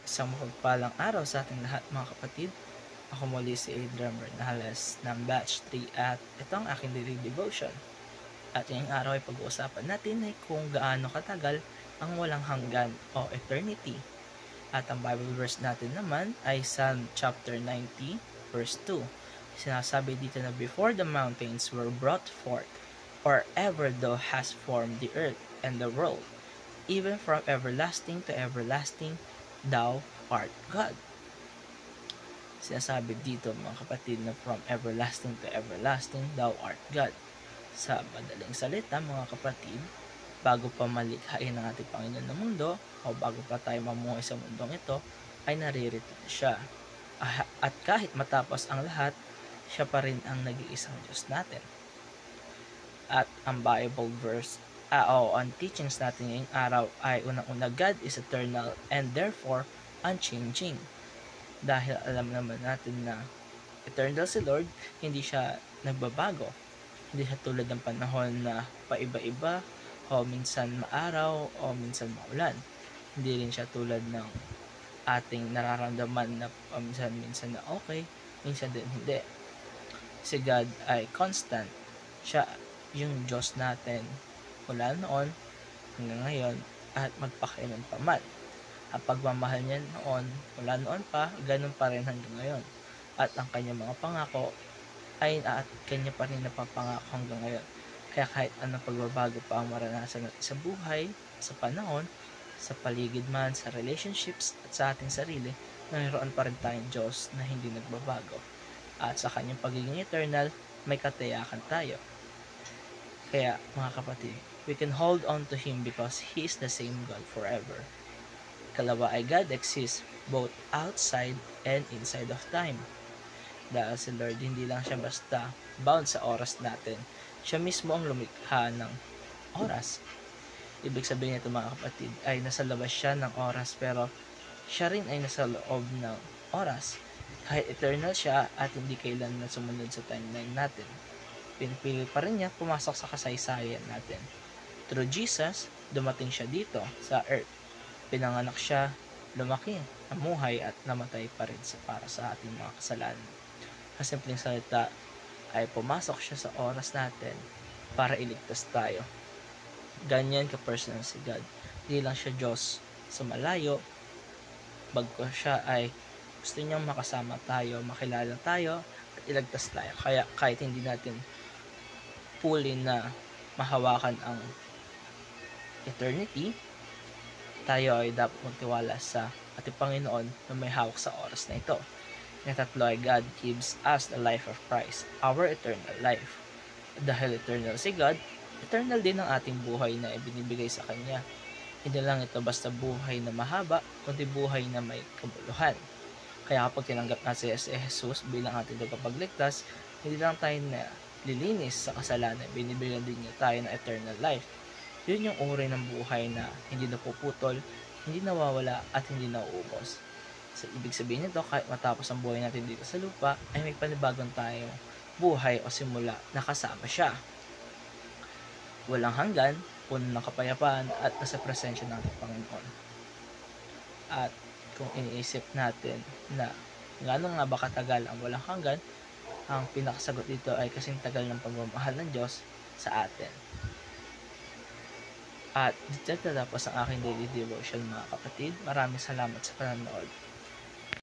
Isang mapagpalang araw sa ating lahat mga kapatid. Ako muli si Adrian Bernales ng Batch 3 at ito ang aking daily devotion. At ngayong araw ay pag-uusapan natin ay kung gaano katagal ang walang hanggan o eternity. At ang Bible verse natin naman ay Psalm chapter 90 verse 2. Sinasabi dito na before the mountains were brought forth, or ever thou hast formed the earth and the world, even from everlasting to everlasting, thou art God. Sinasabi dito mga kapatid na from everlasting to everlasting, thou art God. Sa madaling salita mga kapatid, bago pa malikhain ng ating Panginoon ng mundo, o bago pa tayo mamuhay sa mundong ito, ay naririto siya. At kahit matapos ang lahat, siya pa rin ang nag-iisang Diyos natin. At ang Bible verse ang teachings natin ngayong araw ay unang-una, God is eternal and therefore unchanging. Dahil alam naman natin na eternal si Lord, hindi siya nagbabago. Hindi siya tulad ng panahon na paiba-iba, o minsan maaraw, o minsan maulan. Hindi rin siya tulad ng ating nararamdaman na minsan na okay, minsan din hindi. Si God ay constant. Siya yung Diyos natin mula noon hanggang ngayon at magpakailan pa man. Ang pagmamahal niya noon, mula noon pa, ganun pa rin hanggang ngayon. At ang kanyang mga pangako ay at kanya pa rin napapangako hanggang ngayon. Kaya kahit anong pagbabago pa ang maranasan natin sa buhay, sa panahon, sa paligid man, sa relationships at sa ating sarili, mayroon pa rin tayong Diyos na hindi nagbabago. At sa kanyang pagiging eternal, may katiyakan tayo. Kaya mga kapatid, we can hold on to Him because He is the same God forever. Kalawa ay God exists both outside and inside of time. Dahil si Lord hindi lang siya basta bound sa oras natin. Siya mismo ang lumikha ng oras. Ibig sabihin nito mga kapatid ay nasa labas siya ng oras, pero siya rin ay nasa loob ng oras. Kahit eternal siya at hindi kailanman sumunod sa timeline natin, pinipili pa rin niya pumasok sa kasaysayan natin. Through Jesus, dumating siya dito sa earth. Pinanganak siya, lumaki, namuhay at namatay pa rin para sa ating mga kasalanan. Sa simpleng salita ay pumasok siya sa oras natin para iligtas tayo. Ganyan ka-personal si God. Hindi lang siya Diyos sa malayo, bagko siya ay gusto niyang makasama tayo, makilala tayo at ilagtas tayo. Kaya kahit hindi natin fully na mahawakan ang eternity, tayo ay dapat magtiwala sa ating Panginoon na may hawak sa oras na ito. Yung tatlo ay God gives us the life of Christ, our eternal life. Dahil eternal si God, eternal din ang ating buhay na ibinibigay sa Kanya. Hindi lang ito basta buhay na mahaba, kundi buhay na may kabuluhan. Kaya kapag tinanggap natin si Jesus bilang ating tagapagligtas, hindi lang tayo na lilinis sa kasalanan, binibigyan din niya tayo ng eternal life. Yun yung uri ng buhay na hindi napuputol, hindi nawawala at hindi nauubos. So, ibig sabihin nito, kahit matapos ang buhay natin dito sa lupa, ay may panibagong tayong buhay o simula na kasama siya. Walang hanggan, puno ng kapayapaan at nasa presensya ng ating Panginoon. At kung iniisip natin na gaano nga ba katagal ang walang hanggan, ang pinakasagot dito ay kasing tagal ng pagmamahal ng Diyos sa atin. At dito tatapos ang aking daily devotion mga kapatid. Maraming salamat sa panonood.